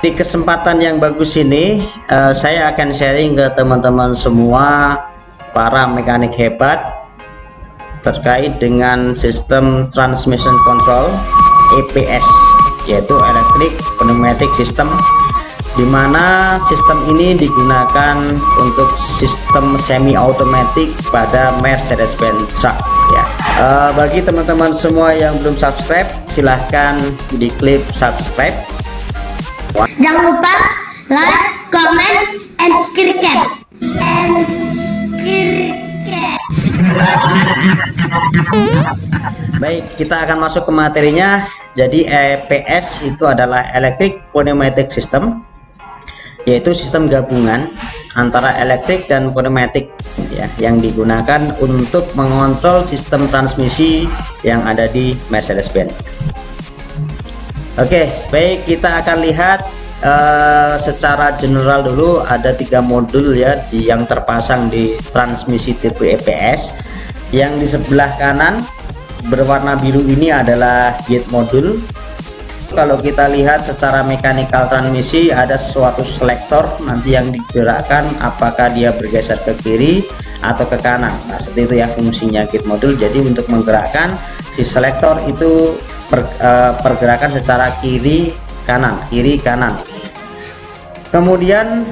Di kesempatan yang bagus ini, saya akan sharing ke teman-teman semua para mekanik hebat terkait dengan sistem transmission control EPS, yaitu Electric Pneumatic System, di mana sistem ini digunakan untuk sistem semi automatic pada Mercedes-Benz truck ya. Bagi teman-teman semua yang belum subscribe, silahkan diklik subscribe. Jangan lupa like, comment, and subscribe. Baik, kita akan masuk ke materinya. Jadi EPS itu adalah Electric Pneumatic System, yaitu sistem gabungan antara elektrik dan pneumatik ya, yang digunakan untuk mengontrol sistem transmisi yang ada di Mercedes-Benz. Oke, baik, kita akan lihat secara general dulu. Ada 3 modul ya yang terpasang di transmisi tipe EPS. Yang di sebelah kanan berwarna biru ini adalah gate modul. Kalau kita lihat secara mekanikal transmisi, ada suatu selektor nanti yang digerakkan, apakah dia bergeser ke kiri atau ke kanan. Nah, seperti itu ya fungsinya gate modul. Jadi untuk menggerakkan si selektor itu pergerakan secara kiri kanan. Kemudian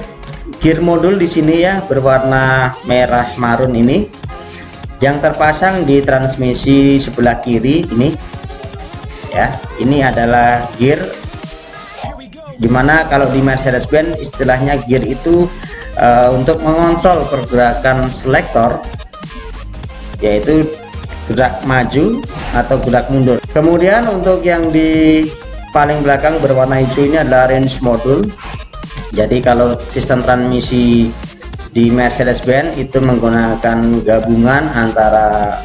gear modul di sini ya berwarna merah marun ini yang terpasang di transmisi sebelah kiri ini ya. Ini adalah gear, dimana kalau di Mercedes-Benz istilahnya gear itu untuk mengontrol pergerakan selektor, yaitu gerak maju atau gerak mundur. Kemudian untuk yang di paling belakang berwarna hijau ini adalah range modul. Jadi kalau sistem transmisi di Mercedes-Benz itu menggunakan gabungan antara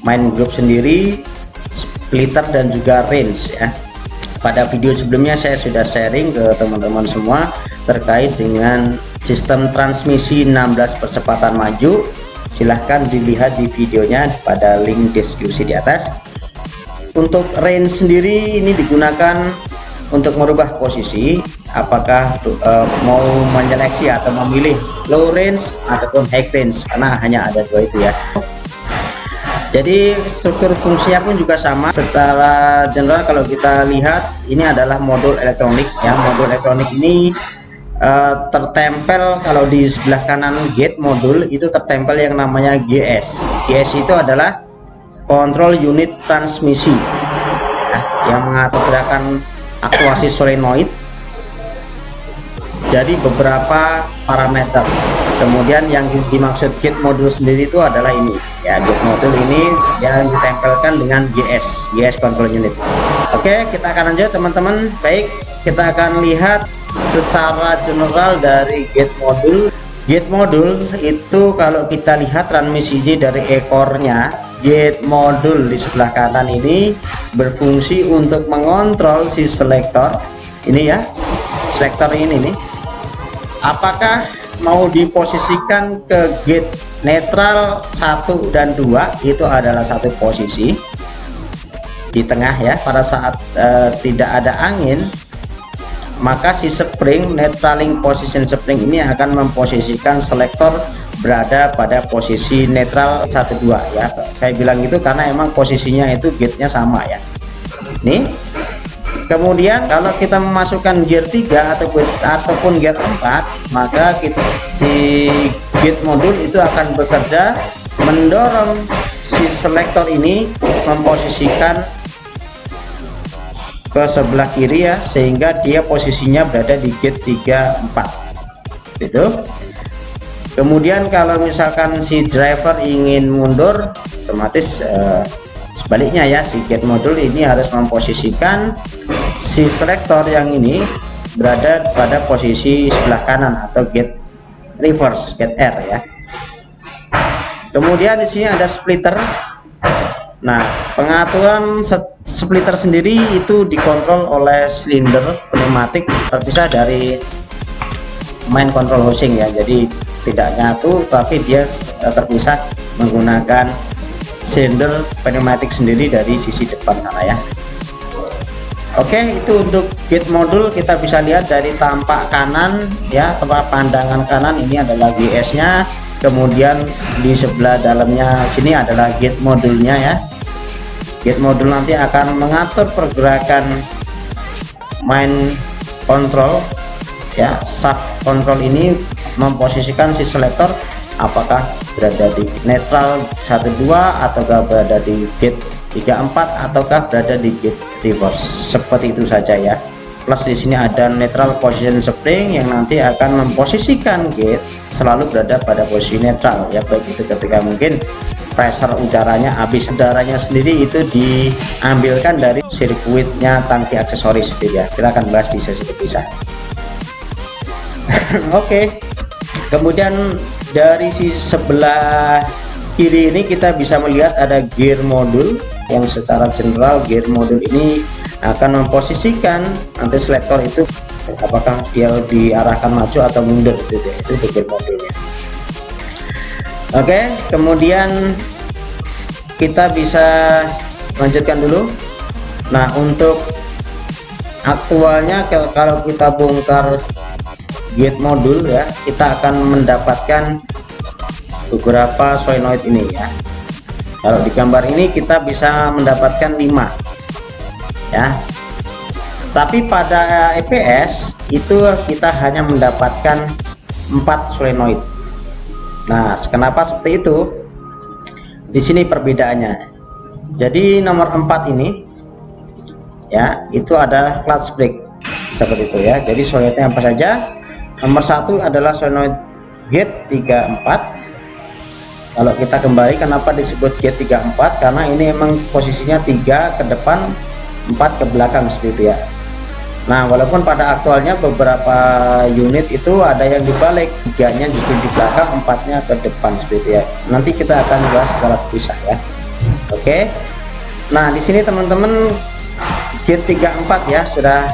main group sendiri, splitter, dan juga range ya. Pada video sebelumnya saya sudah sharing ke teman-teman semua terkait dengan sistem transmisi 16 percepatan maju. Silahkan dilihat di videonya pada link deskripsi di atas. Untuk range sendiri ini digunakan untuk merubah posisi, apakah mau menyeleksi atau memilih low range ataupun high range, karena hanya ada 2 itu ya. Jadi struktur fungsinya pun juga sama. Secara general kalau kita lihat, ini adalah modul elektronik ya. Modul elektronik ini tertempel, kalau di sebelah kanan gate modul itu tertempel yang namanya GS. GS itu adalah control unit transmisi ya, yang mengatur gerakan aktuasi solenoid. Jadi beberapa parameter. Kemudian yang dimaksud gate modul sendiri itu adalah ini ya, gate modul ini yang ditempelkan dengan GS control unit. Oke, kita akan lanjut teman-teman. Baik, kita akan lihat secara general dari gate modul. Gate modul itu kalau kita lihat transmisi dari ekornya, gate modul di sebelah kanan ini berfungsi untuk mengontrol si selektor ini ya, selektor ini nih, apakah mau diposisikan ke gate netral 1 dan 2. Itu adalah satu posisi di tengah ya. Pada saat tidak ada angin, maka si spring, neutraling position spring ini akan memposisikan selektor berada pada posisi netral 1 2 ya. Saya bilang gitu karena emang posisinya itu gate-nya sama ya. Nih. Kemudian kalau kita memasukkan gear 3 ataupun gear 4, maka si gate modul itu akan bekerja mendorong si selektor ini memposisikan ke sebelah kiri ya, sehingga dia posisinya berada di gate 3 4 gitu. Kemudian kalau misalkan si driver ingin mundur, otomatis sebaliknya ya, si gate modul ini harus memposisikan si selektor yang ini berada pada posisi sebelah kanan atau gate reverse, gate R ya. Kemudian di sini ada splitter. Nah, pengaturan splitter sendiri itu dikontrol oleh silinder pneumatik terpisah dari main control housing ya. Jadi tidak nyatu, tapi dia terpisah menggunakan silinder pneumatik sendiri dari sisi depan sana ya. Oke, itu untuk gate modul. Kita bisa lihat dari tampak kanan ya, tempat pandangan kanan ini adalah GS nya, kemudian di sebelah dalamnya sini adalah gate modulnya ya. Gate modul nanti akan mengatur pergerakan main control ya. Sub control ini memposisikan si selektor apakah berada di netral 12 ataukah berada di gate 34 ataukah berada di gate reverse, seperti itu saja ya. Plus di sini ada neutral position spring yang nanti akan memposisikan gate selalu berada pada posisi netral ya, baik itu ketika mungkin pressure udaranya habis. Udaranya sendiri itu diambilkan dari sirkuitnya tangki aksesoris gitu ya. Kita akan bahas di sesi terpisah. Oke, kemudian dari sisi sebelah kiri ini kita bisa melihat ada gear modul yang secara general gear modul ini akan memposisikan nanti selektor itu apakah dia diarahkan maju atau mundur gitu ya. Itu di gear modulnya. Oke, kemudian kita bisa lanjutkan dulu. Nah, untuk aktualnya kalau kita bongkar gate modul ya, kita akan mendapatkan beberapa solenoid ini ya. Kalau di gambar ini kita bisa mendapatkan 5 ya, tapi pada EPS itu kita hanya mendapatkan 4 solenoid. Nah, kenapa seperti itu? Di sini perbedaannya. Jadi nomor 4 ini ya, itu adalah clutch brake seperti itu ya. Jadi solenoidnya apa saja? Nomor 1 adalah solenoid gate 34. Kalau kita kembali, kenapa disebut gate 34? Karena ini emang posisinya 3 ke depan, 4 ke belakang seperti itu ya. Nah, walaupun pada aktualnya beberapa unit itu ada yang dibalik, 3-nya justru di belakang, 4-nya ke depan seperti itu ya. Nanti kita akan bahas secara terpisah ya. Oke. Nah, di sini teman-teman gate 34 ya sudah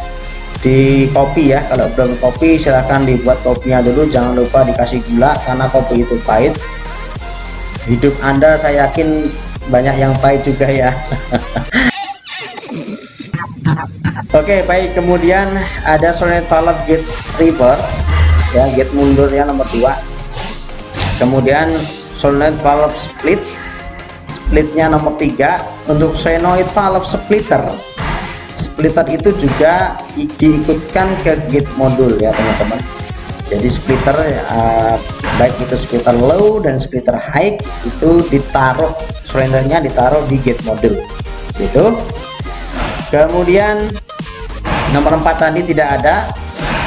di copy ya. Kalau belum copy silahkan dibuat kopinya dulu, jangan lupa dikasih gula karena kopi itu pahit. Hidup Anda saya yakin banyak yang pahit juga ya. Oke, baik. Kemudian ada solenoid valve gate reverse ya, gate mundur ya nomor 2. Kemudian solenoid valve splitnya nomor 3. Untuk solenoid valve splitter itu juga diikutkan ke gate modul ya teman-teman. Jadi splitter baik itu splitter low dan splitter high itu ditaruh solendernya ditaruh di gate modul gitu. Kemudian nomor 4 tadi tidak ada,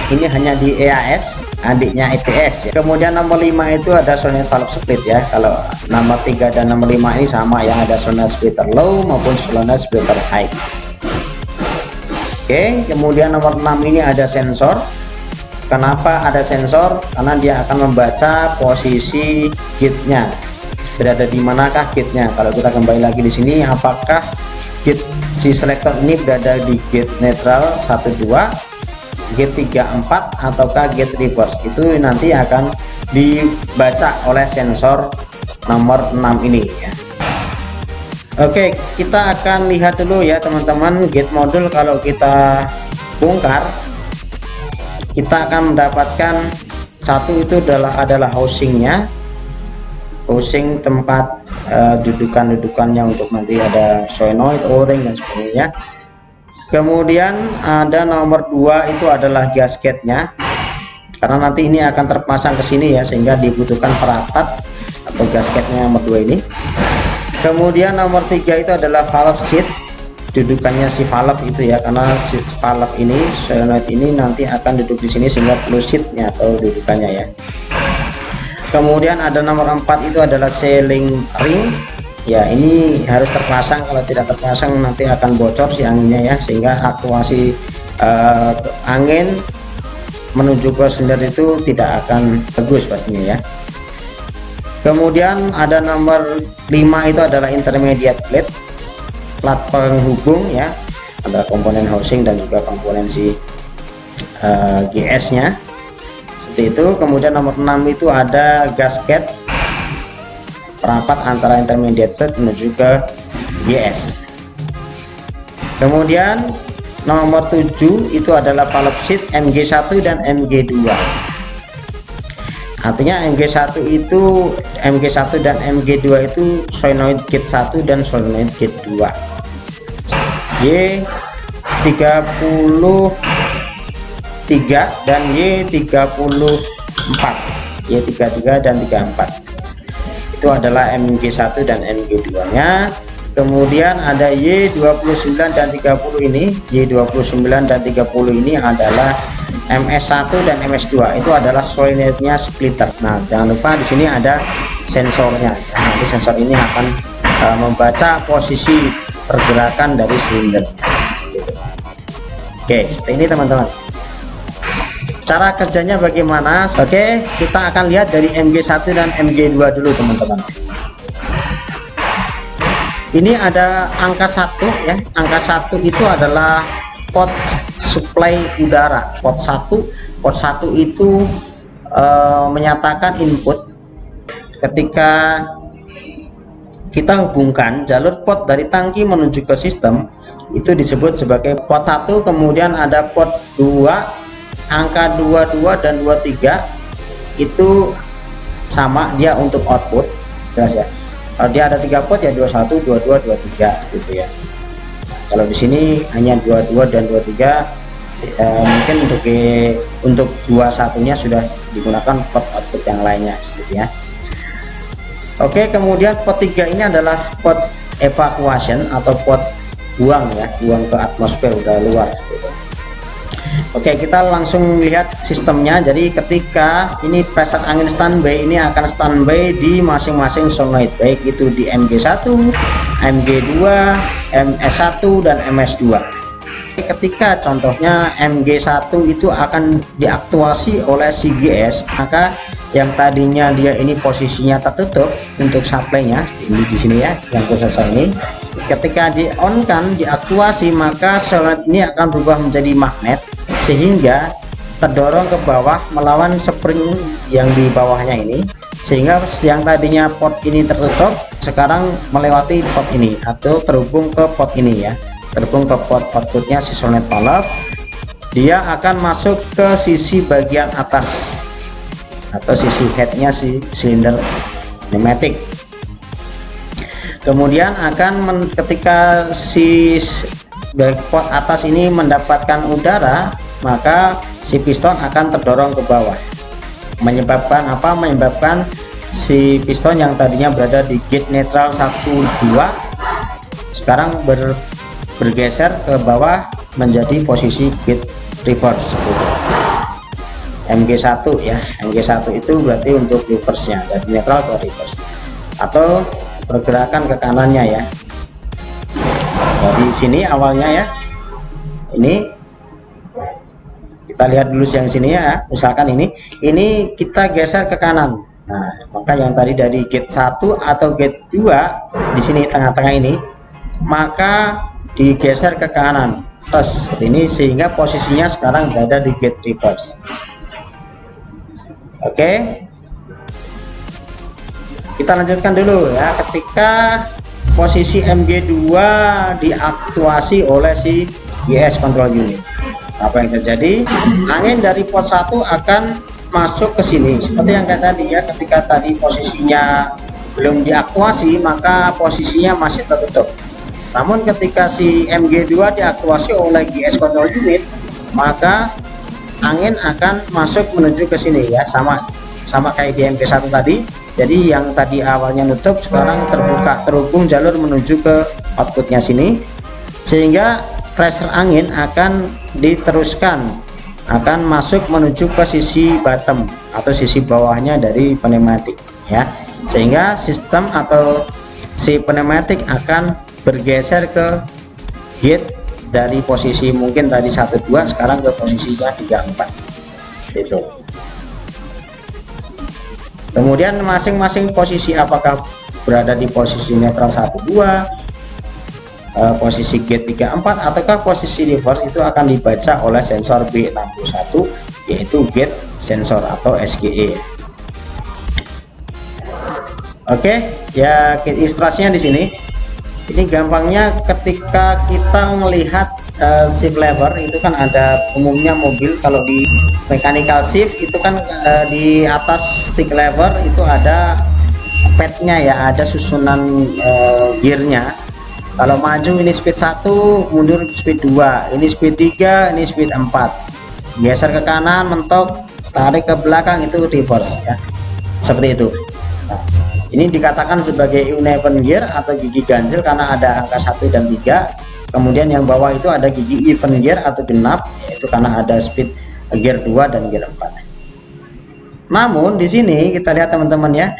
ini hanya di EAS, adiknya EPS ya. Kemudian nomor 5 itu ada solenoid valve split ya. Kalau nomor 3 dan nomor 5 ini sama ya, ada solenoid splitter low maupun solenoid splitter high. Oke, kemudian nomor 6 ini ada sensor. Kenapa ada sensor? Karena dia akan membaca posisi gate-nya, berada di manakah gate-nya. Kalau kita kembali lagi di sini, apakah gate si selektor ini berada di gate netral 12, gate 34 ataukah gate reverse, itu nanti akan dibaca oleh sensor nomor 6 ini ya. Oke, kita akan lihat dulu ya teman-teman gate modul. Kalau kita bongkar, kita akan mendapatkan satu itu adalah housingnya, housing tempat dudukan-dudukannya untuk nanti ada solenoid, o-ring dan sebagainya. Kemudian ada nomor 2 itu adalah gasketnya, karena nanti ini akan terpasang ke sini ya, sehingga dibutuhkan perapat atau gasketnya nomor 2 ini. Kemudian nomor 3 itu adalah valve seat, dudukannya si valve itu ya, karena si valve ini solenoid ini nanti akan duduk di sini sehingga perlu seatnya atau dudukannya ya. Kemudian ada nomor 4 itu adalah sealing ring ya, ini harus terpasang, kalau tidak terpasang nanti akan bocor si anginnya ya, sehingga aktuasi angin menuju ke silinder itu tidak akan bagus pastinya ya. Kemudian ada nomor 5 itu adalah intermediate plate, plat penghubung ya, ada komponen housing dan juga komponen si GS nya seperti itu. Kemudian nomor 6 itu ada gasket, perapat antara intermediate plate menuju ke GS. Kemudian nomor 7 itu adalah valve seat MG1 dan MG2. Artinya MG1 dan MG2 itu solenoid gate 1 dan solenoid gate 2. Y33 dan Y34. Y33 dan 34. Itu adalah MG1 dan MG2 nya. Kemudian ada Y29 dan 30 ini. Y29 dan 30 ini adalah MS1 dan MS2. Itu adalah solenoidnya splitter. Nah, jangan lupa di sini ada sensornya. Nanti sensor ini akan membaca posisi pergerakan dari silinder. Oke, seperti ini teman-teman. Cara kerjanya bagaimana? Oke, kita akan lihat dari MG1 dan MG2 dulu teman-teman. Ini ada angka 1 ya. Angka 1 itu adalah pot supply udara. Pot 1 itu menyatakan input ketika kita hubungkan jalur pot dari tangki menuju ke sistem, itu disebut sebagai pot 1. Kemudian ada pot 2, angka 22 dan 23 itu sama dia untuk output, jelas ya. Kalau dia ada 3 pot ya 21, 22, 23 gitu ya. Kalau di sini hanya 22 dan 23, mungkin untuk 21-nya sudah digunakan pot output yang lainnya gitu ya. Oke, kemudian pot 3 ini adalah pot evacuation atau pot buang ya, buang ke atmosfer udara luar gitu. Oke, kita langsung lihat sistemnya. Jadi ketika ini pressure angin standby, ini akan standby di masing-masing solenoid, baik itu di MG1, MG2, MS1 dan MS2. Ketika contohnya MG1 itu akan diaktuasi oleh si GS, maka yang tadinya dia ini posisinya tertutup untuk supply-nya ini di sini ya, yang khusus ini. Ketika di on kan diaktuasi, maka solenoid ini akan berubah menjadi magnet sehingga terdorong ke bawah melawan spring yang di bawahnya ini, sehingga yang tadinya pot ini tertutup sekarang melewati pot ini atau terhubung ke pot ini ya, terhubung ke pot outputnya si solenoid valve. Dia akan masuk ke sisi bagian atas atau sisi headnya si silinder pneumatik. Kemudian akan ketika si pot atas ini mendapatkan udara, maka si piston akan terdorong ke bawah, menyebabkan apa? Menyebabkan si piston yang tadinya berada di gate netral 1, 2 sekarang bergeser ke bawah menjadi posisi gate reverse gitu. MG1 ya, MG1 itu berarti untuk reverse nya, dari netral ke reverse atau pergerakan ke kanannya ya. Dari sini awalnya ya, ini kita lihat dulu yang sini ya, misalkan ini kita geser ke kanan. Nah, maka yang tadi dari gate 1 atau gate 2 di sini tengah-tengah ini, maka digeser ke kanan terus ini sehingga posisinya sekarang berada di gate reverse. Oke, kita lanjutkan dulu ya. Ketika posisi MG2 diaktuasi oleh si GS control unit, apa yang terjadi? Angin dari pot 1 akan masuk ke sini seperti yang kayak tadi ya. Ketika tadi posisinya belum diaktuasi, maka posisinya masih tertutup. Namun ketika si MG2 diaktuasi oleh GS control unit, maka angin akan masuk menuju ke sini ya, sama kayak di MG1 tadi. Jadi yang tadi awalnya nutup sekarang terbuka, terhubung jalur menuju ke outputnya sini, sehingga pressure angin akan diteruskan, akan masuk menuju ke sisi bottom atau sisi bawahnya dari pneumatik ya, sehingga sistem atau si pneumatik akan bergeser ke gate dari posisi mungkin tadi 1, 2 sekarang ke posisinya 3, 4 itu. Kemudian masing-masing posisi apakah berada di posisi netral 1, 2, posisi gate 3, 4 ataukah posisi reverse, itu akan dibaca oleh sensor B61 yaitu gate sensor atau SGE. Oke ya, ilustrasinya di sini. Ini gampangnya ketika kita melihat shift lever itu kan ada umumnya mobil, kalau di mechanical shift itu kan di atas stick lever itu ada padnya ya, ada susunan gearnya. Kalau maju ini speed 1, mundur speed 2, ini speed 3, ini speed 4, geser ke kanan mentok, tarik ke belakang itu reverse ya, seperti itu. Nah, ini dikatakan sebagai uneven gear atau gigi ganjil karena ada angka 1 dan 3. Kemudian yang bawah itu ada gigi even gear atau genap, yaitu karena ada speed gear 2 dan gear 4. Namun di sini kita lihat teman-teman ya,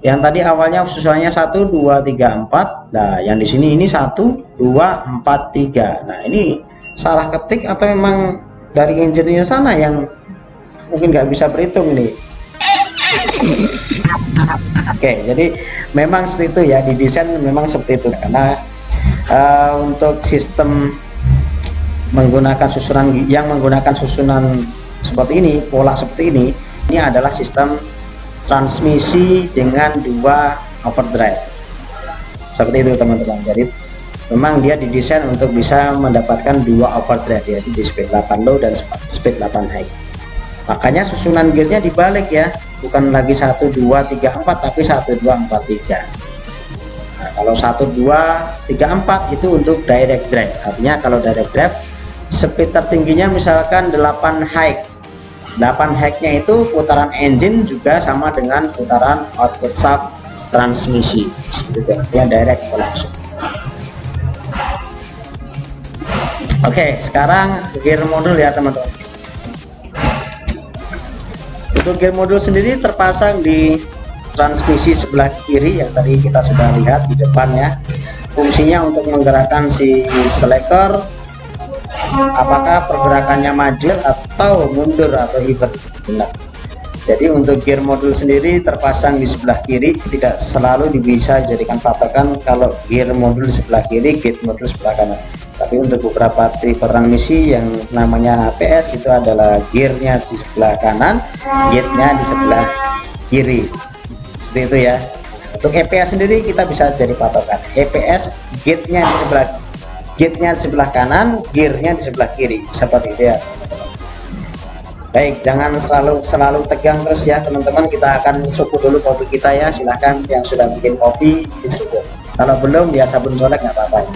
yang tadi awalnya susunannya 1 2 3 4. Nah, yang di sini ini 1 2 4 3. Nah, ini salah ketik atau memang dari engineer sana yang mungkin nggak bisa berhitung nih. Oke, jadi memang seperti itu ya, didesain memang seperti itu karena untuk sistem menggunakan susunan yang menggunakan susunan seperti ini, pola seperti ini adalah sistem transmisi dengan 2 overdrive seperti itu teman-teman. Jadi memang dia didesain untuk bisa mendapatkan 2 overdrive, yaitu di speed 8 low dan speed 8 high. Makanya susunan gearnya dibalik ya, bukan lagi 1 2 3 4 tapi 1 2 4 3. Nah, kalau 1 2 3 4 itu untuk direct drive. Artinya kalau direct drive speed tertingginya misalkan 8 high. 8 high-nya itu putaran engine juga sama dengan putaran output shaft transmisi. Itu yang direct langsung. Oke, sekarang gear modul ya teman-teman. Untuk gear modul sendiri terpasang di transmisi sebelah kiri yang tadi kita sudah lihat di depan ya. Fungsinya untuk menggerakkan si selektor, apakah pergerakannya maju atau mundur atau even. Benar. Jadi untuk gear modul sendiri terpasang di sebelah kiri, tidak selalu bisa dijadikan patokan kalau gear modul di sebelah kiri, gate modul sebelah kanan. Tapi untuk beberapa tipe transmisi yang namanya APS itu adalah gearnya di sebelah kanan, gate-nya di sebelah kiri. Seperti itu ya. Untuk EPS sendiri kita bisa jadi patokan. EPS gate-nya di sebelah kanan, gearnya di sebelah kiri, seperti itu ya. Baik, jangan selalu tegang terus ya teman-teman. Kita akan seruput dulu kopi kita ya. Silahkan yang sudah bikin kopi diseruput. Kalau belum ya sabun colek nggak apa-apa.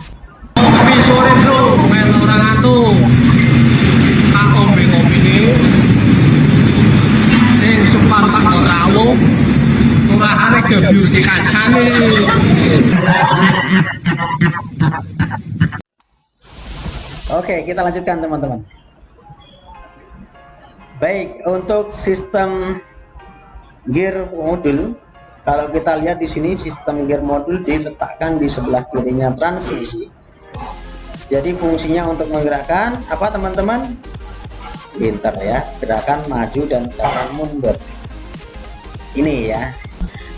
Kopi sore bro, main orang atuh. Tak ombe kopi ini Suparman Rawo. Murahane gebyur di kancane. Oke, kita lanjutkan teman-teman. Baik, untuk sistem gear modul, kalau kita lihat di sini sistem gear modul diletakkan di sebelah kirinya transmisi. Jadi fungsinya untuk menggerakkan apa teman-teman? Pinter ya, gerakan maju dan gerakan mundur. Ini ya.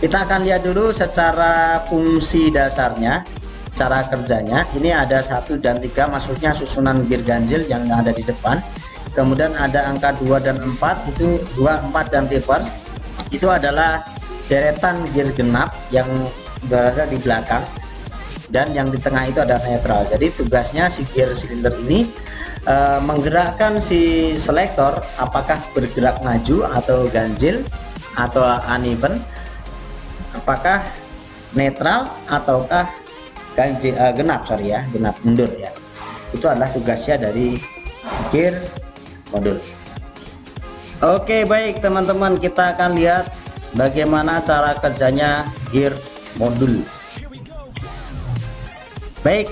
Kita akan lihat dulu secara fungsi dasarnya, cara kerjanya. Ini ada 1 dan 3, maksudnya susunan gear ganjil yang ada di depan. Kemudian ada angka 2 dan 4, itu 2, 4 dan reverse. Itu adalah deretan gear genap yang berada di belakang, dan yang di tengah itu ada netral. Jadi tugasnya si gear silinder ini menggerakkan si selektor, apakah bergerak maju atau ganjil atau uneven, apakah netral ataukah ganjil, genap mundur ya. Itu adalah tugasnya dari gear modul. Oke, baik teman-teman, kita akan lihat bagaimana cara kerjanya gear modul. Baik,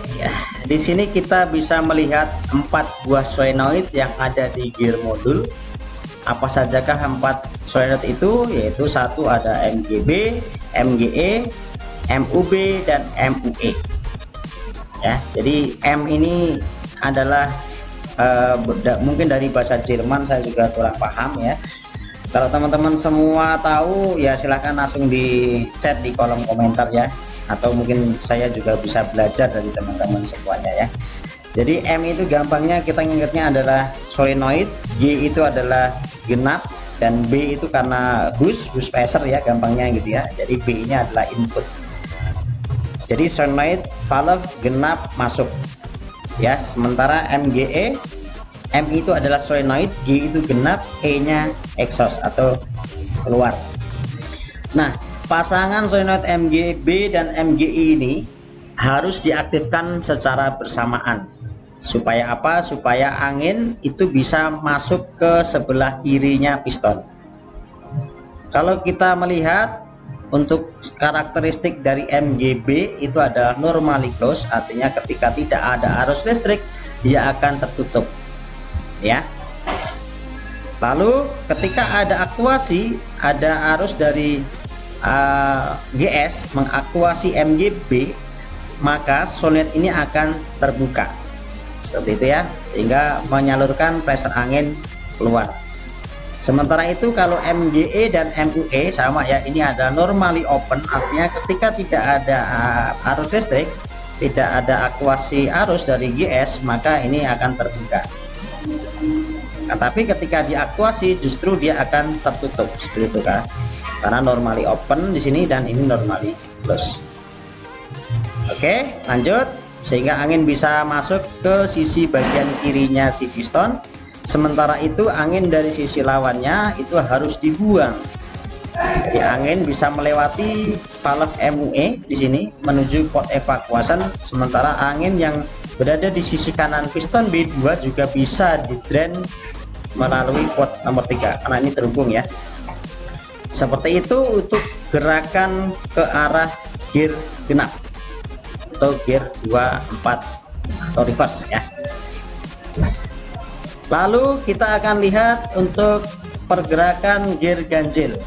di sini kita bisa melihat 4 buah solenoid yang ada di gear modul. Apa sajakah 4 solenoid itu? Yaitu 1 ada MGB, MGE, MUB dan MUE. Ya, jadi M ini adalah mungkin dari bahasa Jerman, saya juga kurang paham ya. Kalau teman-teman semua tahu ya silahkan langsung di chat di kolom komentar ya, atau mungkin saya juga bisa belajar dari teman-teman semuanya ya. Jadi M itu gampangnya kita ingatnya adalah solenoid, G itu adalah genap, dan B itu karena bush spacer ya gampangnya gitu ya. Jadi B ini adalah input. Jadi solenoid, valve, genap, masuk. ya. Sementara MGE, M itu adalah solenoid, G itu genap, E nya exhaust atau keluar. Nah, pasangan solenoid MGB dan MGI ini harus diaktifkan secara bersamaan. Supaya apa? Supaya angin itu bisa masuk ke sebelah kirinya piston. Kalau kita melihat untuk karakteristik dari MGB itu adalah normally closed, artinya ketika tidak ada arus listrik dia akan tertutup, ya. Lalu ketika ada aktuasi, ada arus dari GS mengaktuasi MGB, maka solenoid ini akan terbuka seperti itu ya, sehingga menyalurkan pressure angin keluar. Sementara itu kalau MGE dan MUE sama ya, ini ada normally open, artinya ketika tidak ada arus listrik, tidak ada aktuasi arus dari GS, maka ini akan terbuka. Nah, tapi ketika diaktuasi justru dia akan tertutup seperti itu kan, karena normally open di sini dan ini normally close. Oke, lanjut. Sehingga angin bisa masuk ke sisi bagian kirinya si piston, sementara itu angin dari sisi lawannya itu harus dibuang. Jadi angin bisa melewati valve MUE di sini menuju port evacuation, sementara angin yang berada di sisi kanan piston B2 juga bisa di drain melalui port nomor 3 karena ini terhubung ya. Seperti itu untuk gerakan ke arah gear genap atau gear 24 atau reverse ya. Lalu kita akan lihat untuk pergerakan gear ganjil.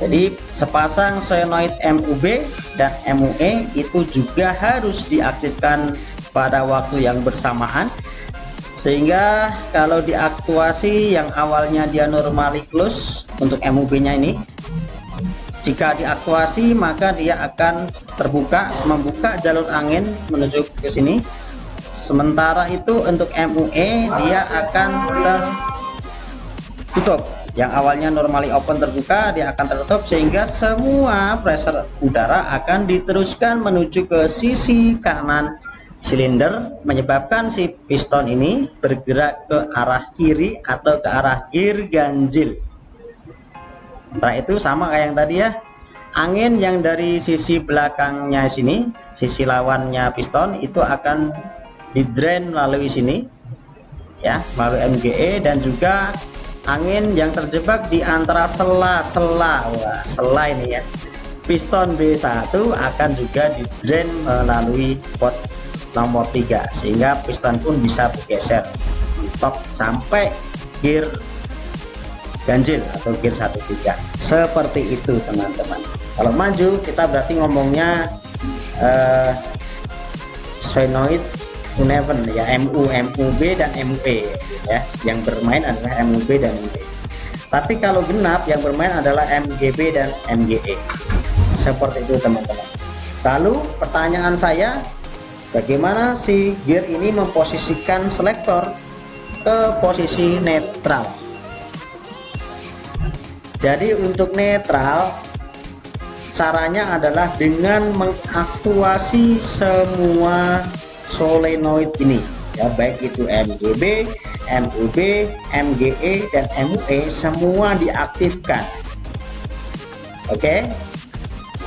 Jadi sepasang solenoid MUB dan MUE itu juga harus diaktifkan pada waktu yang bersamaan, sehingga kalau diaktuasi yang awalnya dia normally close untuk MUB nya ini, jika diaktuasi maka dia akan terbuka, membuka jalur angin menuju ke sini. Sementara itu untuk MUE dia akan tertutup, yang awalnya normally open terbuka dia akan tertutup, sehingga semua pressure udara akan diteruskan menuju ke sisi kanan silinder, menyebabkan si piston ini bergerak ke arah kiri atau ke arah gear ganjil. Nah itu sama kayak yang tadi ya, angin yang dari sisi belakangnya sini, sisi lawannya piston itu akan di drain melalui sini ya, melalui MGE, dan juga angin yang terjebak di antara sela-sela ini ya, piston B1 akan juga di drain melalui port nomor 3, sehingga piston pun bisa bergeser mentok sampai gear ganjil atau gear 13. Seperti itu teman-teman. Kalau maju kita berarti ngomongnya solenoid uneven ya, MUB dan MUE ya, yang bermain adalah MUB dan MUE. Tapi kalau genap yang bermain adalah MGB dan MGE. Seperti itu teman-teman. Lalu pertanyaan saya, bagaimana si gear ini memposisikan selektor ke posisi netral? Jadi untuk netral caranya adalah dengan mengaktuasi semua solenoid ini ya, baik itu MGB, MUB, MGE dan MUE, semua diaktifkan. Oke,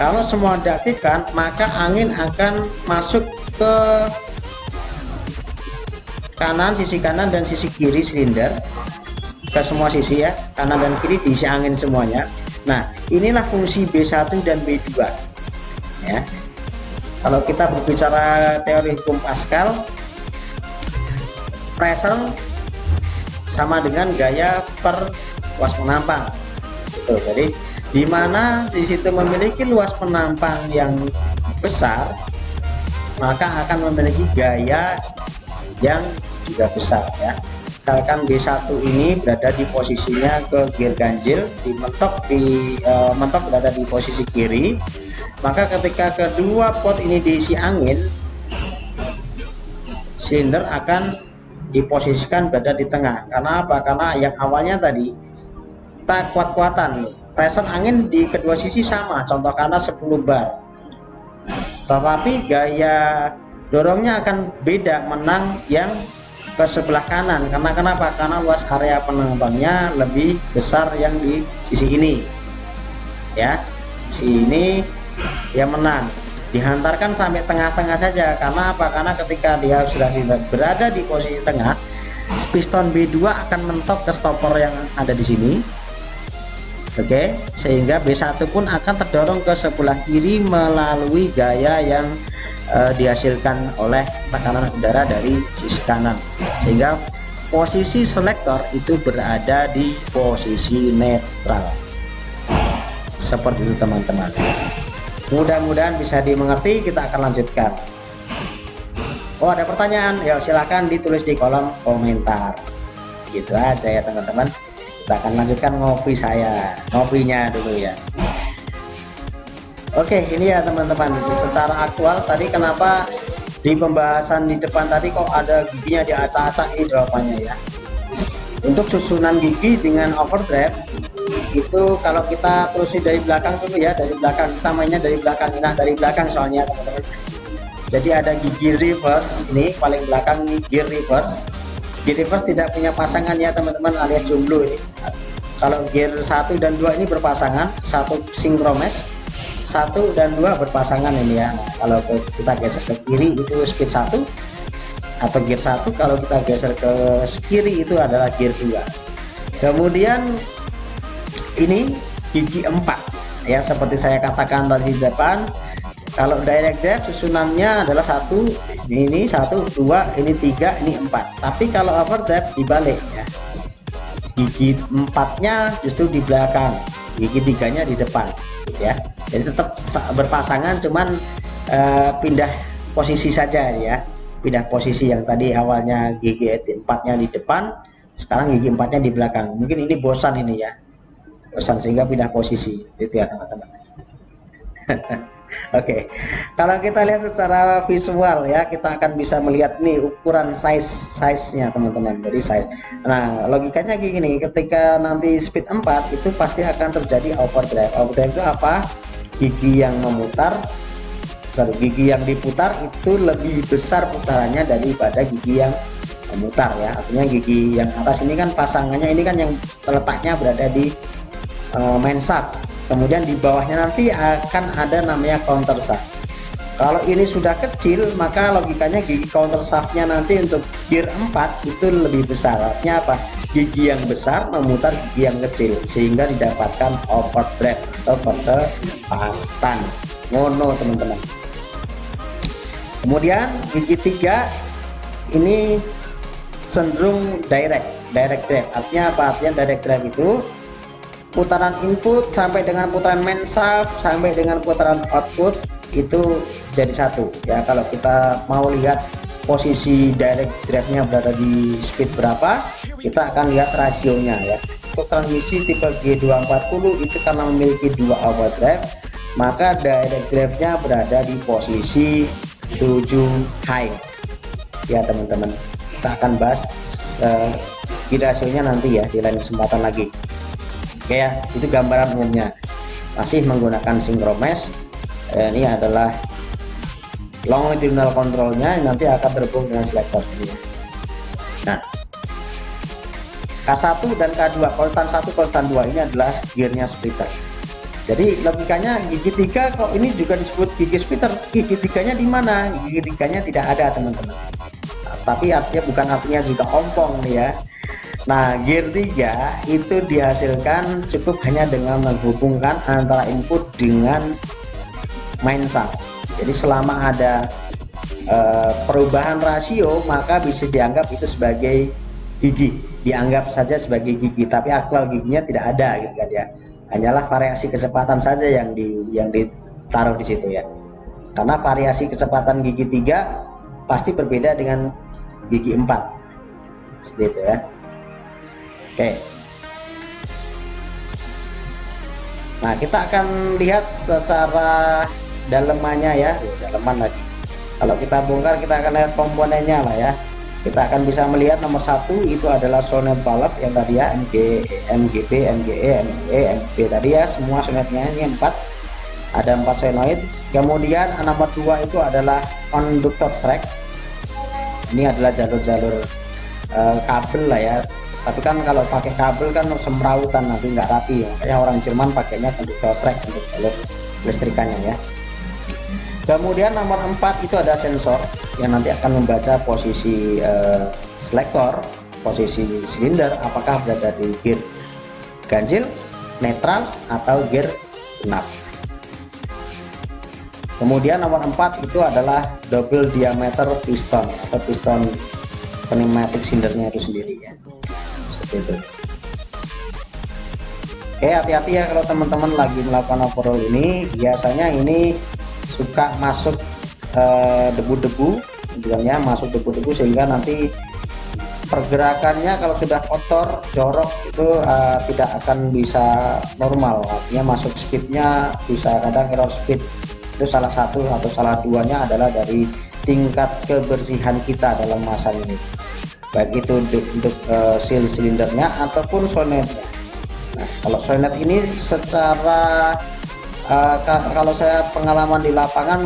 kalau semua diaktifkan maka angin akan masuk ke kanan, sisi kanan dan sisi kiri silinder, ke semua sisi ya, kanan dan kiri diisi angin semuanya. Nah inilah fungsi B1 dan B2 ya. Kalau kita berbicara teori hukum Pascal, pressure sama dengan gaya per luas penampang gitu. Jadi di mana di situ memiliki luas penampang yang besar, maka akan memiliki gaya yang juga besar ya. Misalkan B1 ini berada di posisinya ke gear ganjil, mentok berada di posisi kiri, maka ketika kedua pot ini diisi angin, silinder akan diposisikan berada di tengah. Karena apa? Karena yang awalnya tadi tak kuat-kuatan, pressure angin di kedua sisi sama, contoh karena 10 bar, tetapi gaya dorongnya akan beda, menang yang ke sebelah kanan. Karena kenapa? Karena luas area penambangnya lebih besar yang di sisi ini ya, sini yang menang. Dihantarkan sampai tengah-tengah saja. Karena apa? Karena ketika dia sudah berada di posisi tengah, piston B2 akan mentok ke stopper yang ada di sini. Oke, sehingga B1 pun akan terdorong ke sebelah kiri melalui gaya yang dihasilkan oleh tekanan udara dari sisi kanan, sehingga posisi selektor itu berada di posisi netral. Seperti itu teman-teman. Mudah-mudahan bisa dimengerti. Kita akan lanjutkan. Oh, ada pertanyaan? Ya silahkan ditulis di kolom komentar. Gitu aja ya teman-teman. Kita akan lanjutkan ngopinya dulu ya. Oke, ini ya teman-teman, secara aktual tadi kenapa di pembahasan di depan tadi kok ada giginya diacak-acak, ini jawabannya ya. Untuk susunan gigi dengan overdrive itu kalau kita terusin dari belakang dulu ya, dari belakang kita mainnya dari belakang. Nah, dari belakang soalnya teman-teman. Jadi ada gigi reverse, ini paling belakang nih, gear reverse. Gear reverse tidak punya pasangan ya teman-teman, alias jomblo ini. Kalau gear 1 dan 2 ini berpasangan, 1 sinkromes, 1 dan 2 berpasangan ini ya. Nah, kalau kita geser ke kiri itu speed 1 atau gear 1, kalau kita geser ke kiri itu adalah gear 2. Kemudian ini gigi 4 ya, seperti saya katakan tadi di depan. Kalau direct drive susunannya adalah 1, ini 1, 2, ini 3, ini 4. Tapi kalau overdrive dibalik ya, gigi 4-nya justru di belakang, gigi 3-nya di depan ya. Jadi tetap berpasangan, cuman pindah posisi saja ya, pindah posisi. Yang tadi awalnya gigi 4-nya di depan, sekarang gigi 4-nya di belakang. Mungkin ini bosan ini ya, bosan sehingga pindah posisi itu ya teman-teman. Oke, kalau kita lihat secara visual ya, kita akan bisa melihat nih ukuran size-nya teman-teman. Jadi size. Nah, logikanya gini, ketika nanti speed 4 itu pasti akan terjadi overdrive. Overdrive itu apa? Gigi yang memutar, gigi yang diputar itu lebih besar putarannya daripada gigi yang memutar ya. Artinya gigi yang atas ini kan pasangannya, ini kan yang terletaknya berada di main shaft. Kemudian di bawahnya nanti akan ada namanya counter shaft. Kalau ini sudah kecil, maka logikanya gigi counter shaftnya nanti untuk gear 4 itu lebih besar. Artinya apa? Gigi yang besar memutar gigi yang kecil, sehingga didapatkan overdrive atau percepatan. Ngono teman-teman. Kemudian gigi 3 ini cenderung direct drive. Artinya apa? Artinya direct drive itu putaran input sampai dengan putaran main shaft sampai dengan putaran output itu jadi satu ya. Kalau kita mau lihat posisi direct drive-nya berada di speed berapa, kita akan lihat rasionya ya. Untuk transmisi tipe G240 itu karena memiliki 2 overdrive, maka direct drive-nya berada di posisi 7 high ya teman-teman. Kita akan bahas rasionya nanti ya di lain kesempatan lagi. Oke ya, itu gambaran umumnya. Masih menggunakan sinkromes. Ini adalah longitudinal controlnya, nanti akan terhubung dengan selektor ini. Nah, K1 dan K2, koltan 1, koltan 2 ini adalah gearnya splitter. Jadi logikanya gigi 3 kok ini juga disebut gigi splitter. Gigi 3-nya di mana? Gigi 3-nya tidak ada teman-teman. Nah, tapi artinya bukan artinya juga ompong nih ya. Nah, gear 3 itu dihasilkan cukup hanya dengan menghubungkan antara input dengan main shaft. Jadi selama ada perubahan rasio, maka bisa dianggap itu sebagai gigi, dianggap saja sebagai gigi. Tapi aktual giginya tidak ada gitu kan ya. Hanyalah variasi kecepatan saja yang ditaruh di situ ya. Karena variasi kecepatan gigi 3 pasti berbeda dengan gigi 4. Seperti itu ya. Oke. Nah, kita akan lihat secara dalemannya ya, daleman lagi. Kalau kita bongkar, kita akan lihat komponennya lah ya. Kita akan bisa melihat nomor 1 itu adalah solenoid valve yang tadi ya, MGB, MGE, ME, MB tadi ya, semua solenoidnya ini 4. ada 4 solenoid. Kemudian nomor 2 itu adalah conductor track. Ini adalah jalur-jalur kabel lah ya, tapi kan kalau pakai kabel kan semrawutan, nanti nggak rapi ya. Makanya orang Jerman pakainya conductor track untuk jalur listrikannya ya. Kemudian nomor 4 itu ada sensor yang nanti akan membaca posisi selektor, posisi silinder, apakah berada di gear ganjil, netral, atau gear genap. Kemudian nomor 4 itu adalah double diameter piston atau piston pneumatic cylindernya itu sendiri ya, seperti itu. Oke, hati-hati ya kalau teman-teman lagi melakukan overhaul ini, biasanya ini suka masuk debu-debu, tujuannya masuk debu-debu sehingga nanti pergerakannya kalau sudah kotor, jorok itu tidak akan bisa normal, artinya masuk speednya bisa kadang error speed. Itu salah satu atau salah duanya adalah dari tingkat kebersihan kita dalam masang ini, baik itu untuk seal silindernya ataupun solenoidnya. Nah, kalau solenoid ini secara kalau saya pengalaman di lapangan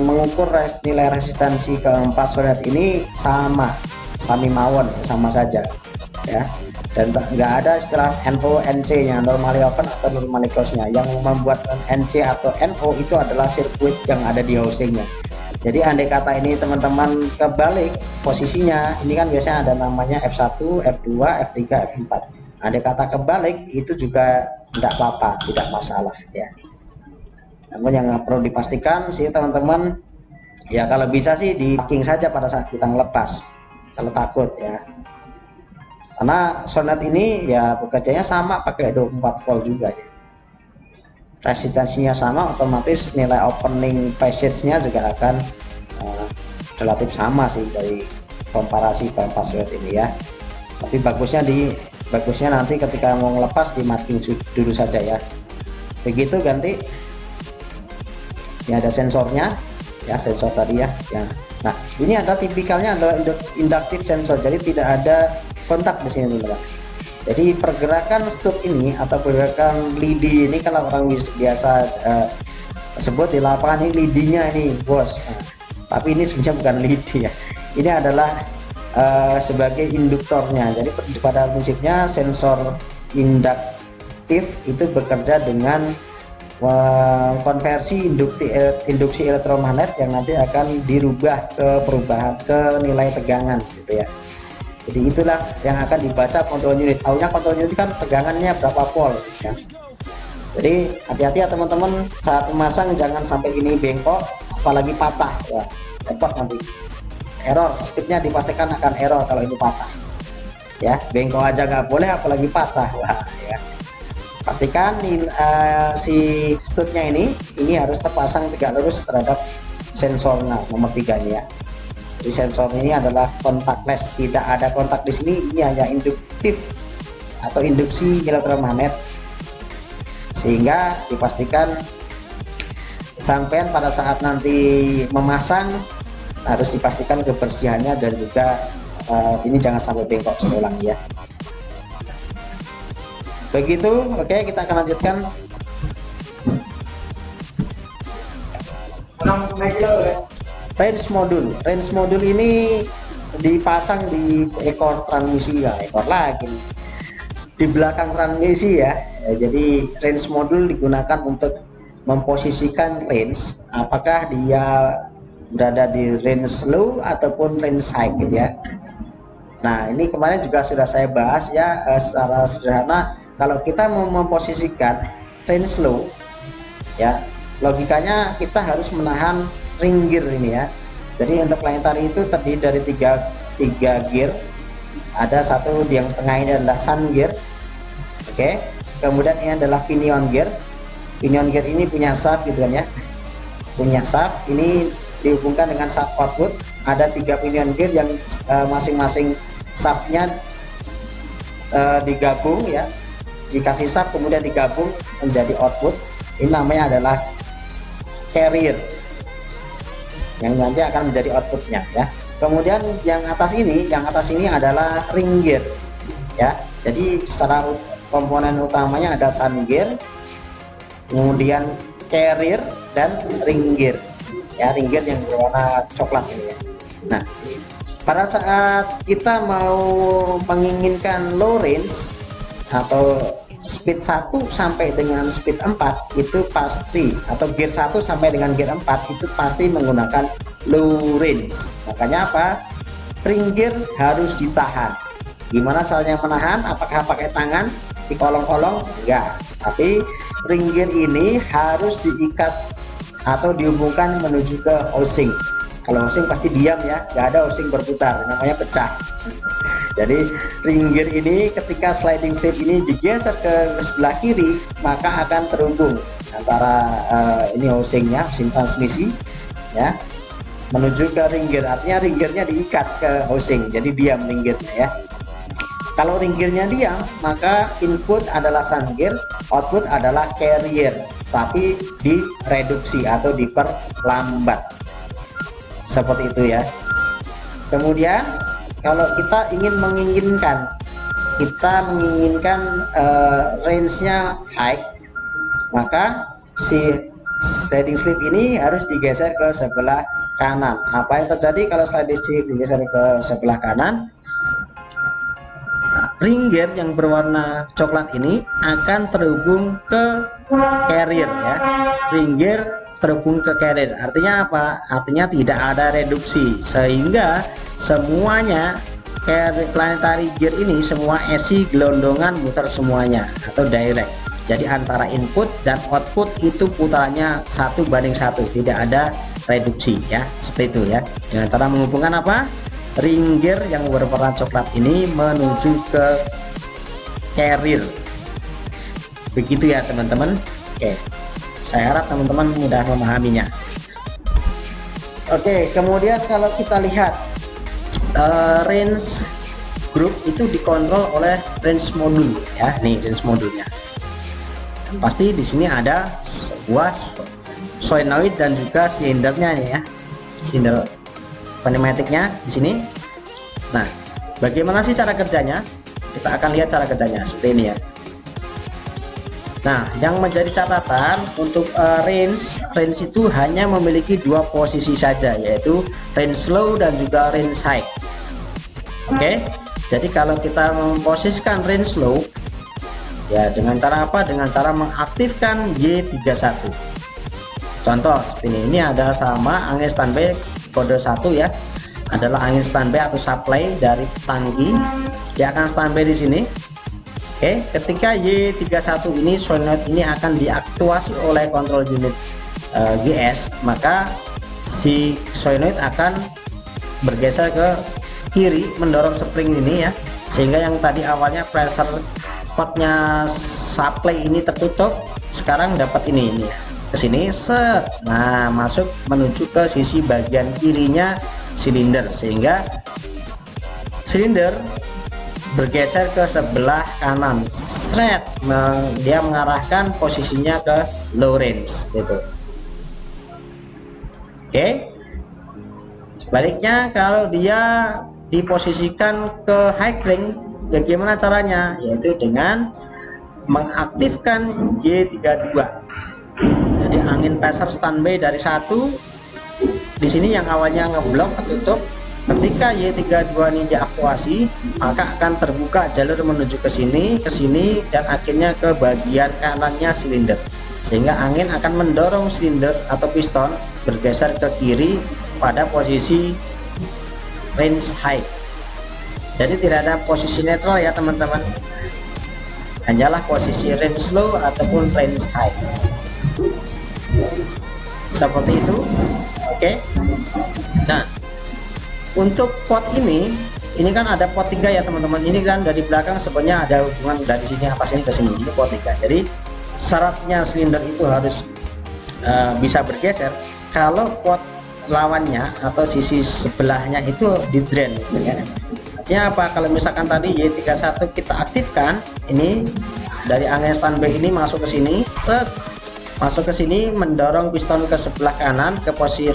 mengukur nilai resistansi keempat solenoid ini sami mawon, sama saja ya, dan nggak ada istilah NO NC nya, normally open atau normally close nya. Yang membuat NC atau NO itu adalah sirkuit yang ada di housingnya. Jadi andai kata ini teman-teman kebalik posisinya, ini kan biasanya ada namanya F1, F2, F3, F4. Andai kata kebalik itu juga tidak apa-apa, tidak masalah ya. Namun yang perlu dipastikan sih teman-teman ya, kalau bisa sih di packing saja pada saat kita ngelepas kalau takut ya, karena solenoid ini ya bekerjanya sama pakai 24 volt juga ya, resistansinya sama, otomatis nilai opening passage-nya juga akan relatif sama sih dari komparasi keempat solenoid ini ya. Tapi bagusnya nanti ketika mau ngelepas di marking dulu saja ya. Begitu ganti. Ini ada sensornya ya, sensor tadi ya. Nah, ini ada tipikalnya adalah induktif sensor, jadi tidak ada kontak di sini teman-teman. Jadi pergerakan stud ini atau pergerakan lidi ini, kalau orang biasa sebut di lapangan ini lidinya ini bos. Nah, tapi ini sebenarnya bukan lidi ya. Ini adalah sebagai induktornya. Jadi pada prinsipnya sensor induktif itu bekerja dengan konversi induksi elektromagnet yang nanti akan dirubah ke nilai tegangan gitu ya. Jadi itulah yang akan dibaca control unit. Tahunya control unit kan tegangannya berapa volt ya. Jadi hati-hati ya teman-teman saat memasang, jangan sampai ini bengkok apalagi patah ya, repot nanti. Error, speednya dipastikan akan error kalau ini patah ya. Bengkok aja nggak boleh apalagi patah. Wah ya, pastikan si studnya ini harus terpasang tegak lurus terhadap sensornya nomor 3 ini ya. Jadi sensor ini adalah kontakless, tidak ada kontak di sini. Ini hanya induktif atau induksi elektromagnet, sehingga dipastikan sampai pada saat nanti memasang harus dipastikan kebersihannya dan juga ini jangan sampai bengkok seulang ya. Begitu, oke, kita akan lanjutkan. Range modul ini dipasang di ekor transmisi ya, ekor lagi di belakang transmisi ya. Jadi range modul digunakan untuk memposisikan range, apakah dia berada di range low ataupun range high gitu ya. Nah, ini kemarin juga sudah saya bahas ya, secara sederhana. Kalau kita mau memposisikan range low ya, logikanya kita harus menahan ring gear ini ya. Jadi untuk line tari itu terdiri dari tiga gear. Ada satu yang tengah ini adalah sun gear. Oke. Kemudian ini adalah pinion gear. Pinion gear ini punya shaft gitu kan ya. Punya shaft, ini dihubungkan dengan shaft output. Ada 3 pinion gear yang masing-masing shaftnya digabung ya. Dikasih shaft kemudian digabung menjadi output. Ini namanya adalah carrier yang nanti akan menjadi outputnya ya. Kemudian yang atas ini adalah ring gear ya. Jadi secara komponen utamanya ada sun gear, kemudian carrier dan ring gear ya, ring gear yang berwarna coklat ini ya. Nah, pada saat kita mau menginginkan low range atau speed 1 sampai dengan speed 4 itu pasti, atau gear 1 sampai dengan gear 4 itu pasti menggunakan low range. Makanya apa? Ring gear harus ditahan. Gimana caranya menahan? Apakah pakai tangan di kolong-kolong? Enggak, tapi ring gear ini harus diikat atau dihubungkan menuju ke housing. Kalau housing pasti diam ya, nggak ada housing berputar, namanya pecah. Jadi ring gear ini ketika sliding step ini digeser ke sebelah kiri, maka akan terhubung antara ini housingnya, housing transmisi ya, menuju ke ring gear. Artinya ring gearnya diikat ke housing, jadi diam ring gearnya ya. Kalau ring gearnya diam, maka input adalah sun gear, output adalah carrier, tapi direduksi atau diperlambat. Seperti itu ya. Kemudian kalau kita menginginkan range-nya high, maka si sliding slip ini harus digeser ke sebelah kanan. Apa yang terjadi kalau sliding slip digeser ke sebelah kanan? Ring gear yang berwarna coklat ini akan terhubung ke carrier ya. Ring gear terhubung ke carrier, artinya apa? Artinya tidak ada reduksi, sehingga semuanya planetary gear ini semua esi gelondongan muter semuanya atau direct. Jadi antara input dan output itu putarannya 1:1, tidak ada reduksi ya, seperti itu ya. Dengan cara menghubungkan apa? Ring gear yang berwarna coklat ini menuju ke carrier. Begitu ya teman-teman. Oke, saya harap teman-teman mudah memahaminya. Oke, kemudian kalau kita lihat range group itu dikontrol oleh range modul ya. Nih range modulnya. Dan pasti di sini ada sebuah solenoid dan juga silindernya nih ya. Silinder pneumatiknya di sini. Nah, bagaimana sih cara kerjanya? Kita akan lihat cara kerjanya seperti ini ya. Nah, yang menjadi catatan untuk range itu hanya memiliki 2 posisi saja, yaitu range low dan juga range high. Oke, jadi kalau kita memposisikan range low ya dengan cara apa? Dengan cara mengaktifkan Y31. Contoh seperti ini ada sama angin standby kode 1 ya, adalah angin standby atau supply dari tangki, dia akan standby di sini. Oke, ketika Y31 ini solenoid ini akan diaktuasi oleh control unit GS, maka si solenoid akan bergeser ke kiri mendorong spring ini ya, sehingga yang tadi awalnya pressure potnya supply ini tertutup, sekarang dapat ini ya, ke sini set. Nah, masuk menuju ke sisi bagian kirinya silinder, sehingga silinder bergeser ke sebelah kanan, seret, dia mengarahkan posisinya ke low range gitu. Oke, sebaliknya kalau dia diposisikan ke high range, bagaimana caranya? Yaitu dengan mengaktifkan Y32. Jadi angin pressure standby dari 1 di sini yang awalnya ngeblok tertutup, ketika Y32 ini diaktuasi, maka akan terbuka jalur menuju ke sini, dan akhirnya ke bagian kanannya silinder, sehingga angin akan mendorong silinder atau piston bergeser ke kiri pada posisi range high. Jadi tidak ada posisi netral ya teman-teman, hanyalah posisi range low ataupun range high, seperti itu. Oke, nah untuk pot ini kan ada pot 3 ya teman-teman. Ini kan dari belakang sebenarnya ada hubungan dari sini apa sini ke sini, ini pot 3. Jadi syaratnya silinder itu harus bisa bergeser kalau pot lawannya atau sisi sebelahnya itu di drain gitu ya. Artinya apa? Kalau misalkan tadi Y31 kita aktifkan, ini dari angin standby ini masuk ke sini, set, masuk ke sini mendorong piston ke sebelah kanan ke posisi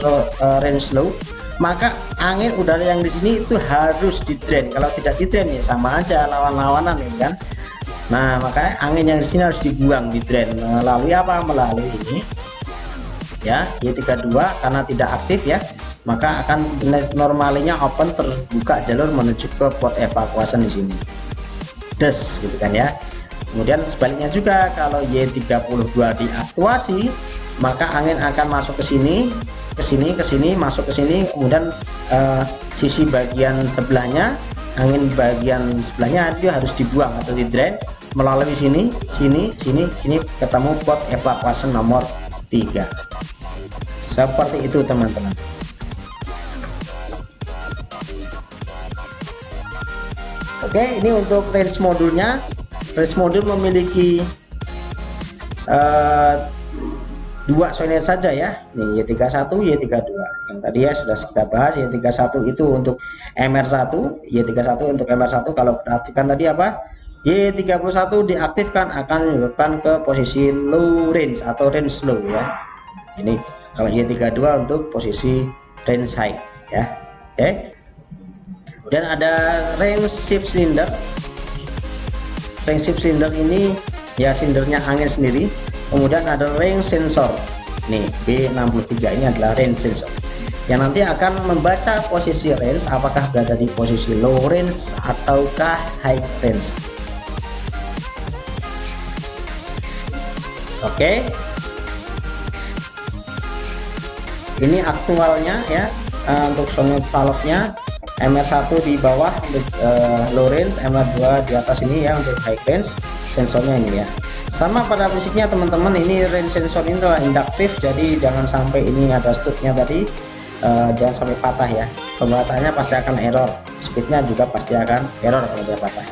range low, maka angin udara yang di sini itu harus di drain. Kalau tidak di drain ya sama aja lawan-lawanan ya kan. Nah, makanya angin yang di sini harus dibuang, di drain. Melalui apa? Melalui ini ya. Y32 karena tidak aktif ya, maka akan normalnya open, terbuka jalur menuju ke port evacuation di sini. Des gitu kan ya. Kemudian sebaliknya juga, kalau Y32 diaktuasi, maka angin akan masuk ke sini, ke sini, masuk ke sini, kemudian sisi bagian sebelahnya, angin bagian sebelahnya itu harus dibuang atau di drain melalui sini, sini, ketemu port evacuation nomor 3. Seperti itu teman-teman. Oke, ini untuk range modulnya. Range modul memiliki dua solenoid saja ya. Nih Y31, Y32. Yang tadi ya sudah kita bahas, Y31 itu untuk MR1, Y31 untuk MR1. Kalau kita aktifkan tadi apa? Y31 diaktifkan akan menyebabkan ke posisi low range atau range low ya. Ini kalau Y32 untuk posisi range high ya. Oke. Kemudian ada range shift cylinder. Range shift cylinder ini ya sindernya angin sendiri. Kemudian ada range sensor. Nih B63 ini adalah range sensor yang nanti akan membaca posisi range, apakah berada di posisi low range ataukah high range. Oke. Ini aktualnya ya, untuk solenoid valve-nya. MR1 di bawah untuk low range, MR2 di atas ini ya untuk high range. Sensornya ini ya, sama pada prinsipnya teman-teman. Ini range sensor ini adalah induktif, jadi jangan sampai ini ada stupnya tadi, jangan sampai patah ya. Pembacaannya pasti akan error, speednya juga pasti akan error kalau dia patah.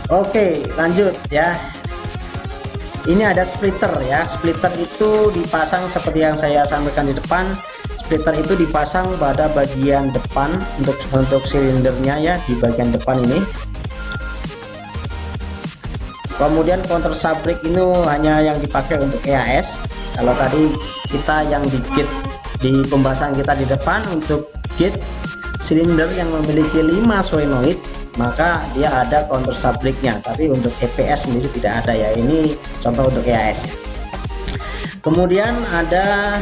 Oke, lanjut ya. Ini ada splitter ya. Splitter itu dipasang seperti yang saya sampaikan di depan. Splitter itu dipasang pada bagian depan untuk silindernya ya, di bagian depan ini. Kemudian counter subbrake ini hanya yang dipakai untuk EAS. Kalau tadi kita yang di gate di pembahasan kita di depan, untuk gate silinder yang memiliki 5 solenoid, maka dia ada counter subbrake-nya, tapi untuk EPS sendiri tidak ada ya. Ini contoh untuk EAS. Kemudian ada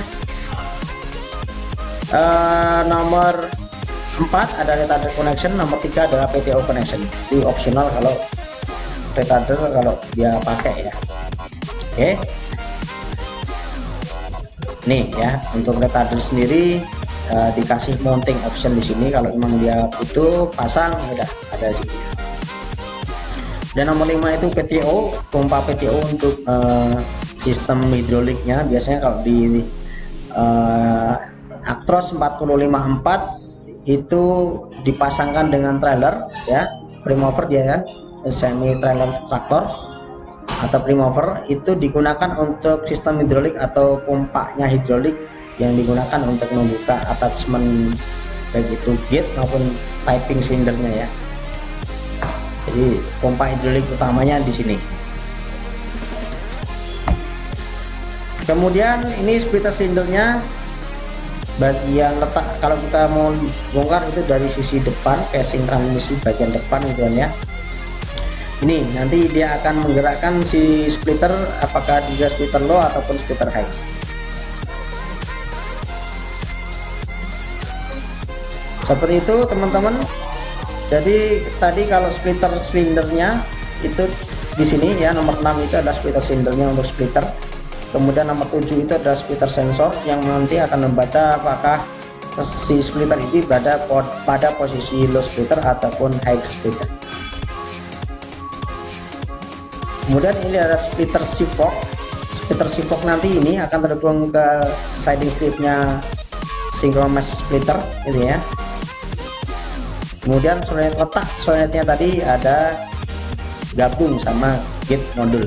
nomor 4 ada retarder connection, nomor 3 adalah PTO connection. Itu optional kalau retarder kalau dia pakai ya. Oke. Nih ya, untuk retarder sendiri dikasih mounting option di sini. Kalau memang dia butuh pasang, udah ada di sini. Dan nomor 5 itu PTO, pompa PTO untuk sistem hidroliknya. Biasanya kalau di Actros 454 itu dipasangkan dengan trailer ya, primover dia kan, semi trailer traktor atau primover, itu digunakan untuk sistem hidrolik atau pompanya hidrolik yang digunakan untuk membuka attachment baik itu gate maupun piping silindernya ya. Jadi pompa hidrolik utamanya di sini. Kemudian ini splitter silindernya, bagian letak kalau kita mau bongkar itu dari sisi depan, casing transmisi bagian depan gitu ya. Ini nanti dia akan menggerakkan si splitter, apakah dia splitter low ataupun splitter high. Seperti itu teman-teman. Jadi tadi kalau splitter silindernya itu di sini ya, nomor 6 itu adalah splitter silindernya untuk splitter. Kemudian nomor 7 itu adalah splitter sensor yang nanti akan membaca apakah si splitter ini berada pada posisi low splitter ataupun high splitter. Kemudian ini ada splitter sifok. Splitter sifok nanti ini akan terhubung ke sliding stripnya synchronous splitter gitu ya. Kemudian solenoid letak, solenoidnya tadi ada gabung sama gate modul.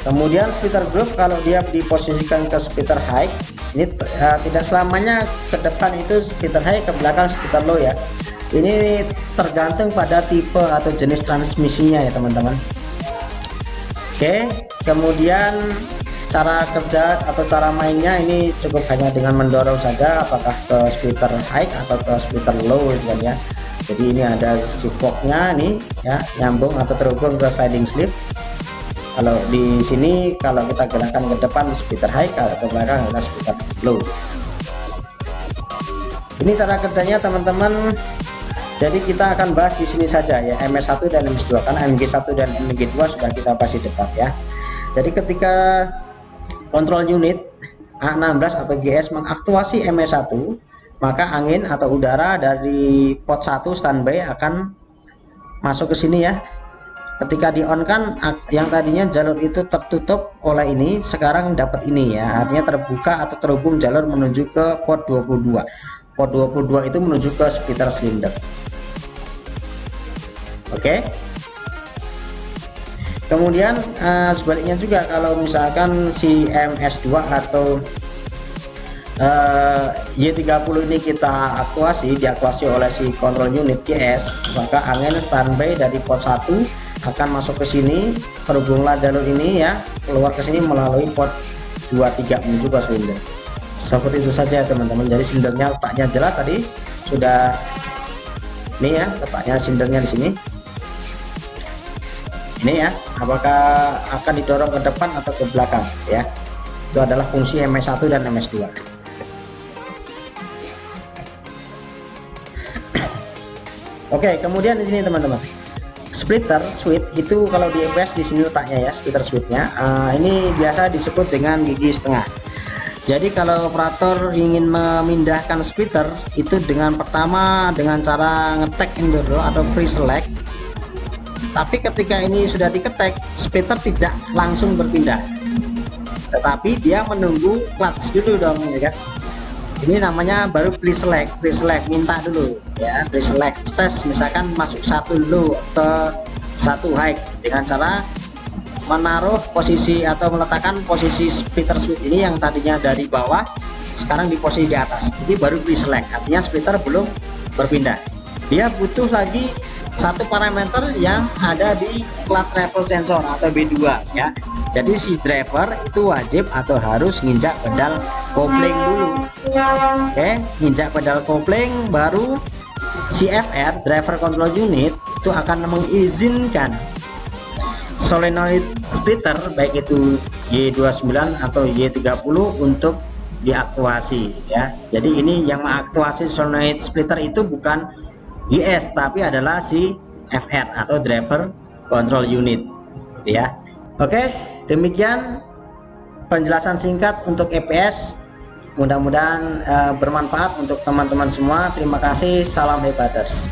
Kemudian splitter group, kalau dia diposisikan ke splitter high, ini tidak selamanya ke depan itu splitter high, ke belakang splitter low ya. Ini tergantung pada tipe atau jenis transmisinya ya teman-teman. Oke, kemudian cara kerja atau cara mainnya ini cukup hanya dengan mendorong saja, apakah ke splitter high atau ke splitter low gitu kan ya. Jadi ini ada si forknya nih ya, nyambung atau terhubung ke sliding sleeve. Kalau di sini kalau kita gerakkan ke depan splitter high, kalau ke belakang adalah splitter low. Ini cara kerjanya teman-teman. Jadi kita akan bahas di sini saja ya, MS1 dan MS2, karena MG1 dan MG2 sudah kita bahas di depan ya. Jadi ketika kontrol unit A16 atau GS mengaktuasi MS1, maka angin atau udara dari port 1 standby akan masuk ke sini ya. Ketika di on kan, yang tadinya jalur itu tertutup oleh ini, sekarang dapat ini ya, artinya terbuka atau terhubung jalur menuju ke port 22. Port 22 itu menuju ke splitter silinder. Oke. Kemudian sebaliknya juga, kalau misalkan si MS2 atau Y30 ini kita diaktuasi oleh si control unit GS, maka angin standby dari port 1 akan masuk ke sini, terhubunglah jalur ini ya, keluar ke sini melalui port 23 menuju ke silinder. Seperti itu saja teman-teman. Jadi silindernya letaknya jelas tadi sudah, ini ya letaknya silindernya di sini. Ini ya, apakah akan didorong ke depan atau ke belakang ya. Itu adalah fungsi MS1 dan MS2. Oke, kemudian di sini teman-teman, splitter switch itu kalau di EPS di sini letaknya ya, splitter switchnya. Ini biasa disebut dengan gigi setengah. Jadi kalau operator ingin memindahkan splitter itu pertama dengan cara ngetek in dulu atau free select. Tapi ketika ini sudah diketek, splitter tidak langsung berpindah, tetapi dia menunggu clutch dulu dong ya kan. Ini namanya baru pre-select, minta dulu ya, pre-select space, misalkan masuk satu low atau satu high, dengan cara menaruh posisi atau meletakkan posisi splitter switch ini yang tadinya dari bawah sekarang di posisi di atas. Jadi baru pre-select, artinya splitter belum berpindah. Dia butuh lagi satu parameter yang ada di clutch level sensor atau B2 ya. Jadi si driver itu wajib atau harus nginjak pedal kopling dulu. Oke, nginjak pedal kopling, baru si FR driver control unit itu akan mengizinkan solenoid splitter baik itu Y29 atau Y30 untuk diaktuasi ya. Jadi ini yang mengaktuasi solenoid splitter itu bukan GS tapi adalah si FR atau driver control unit gitu ya. Oke, demikian penjelasan singkat untuk EPS. Mudah-mudahan bermanfaat untuk teman-teman semua. Terima kasih, salam hebaters.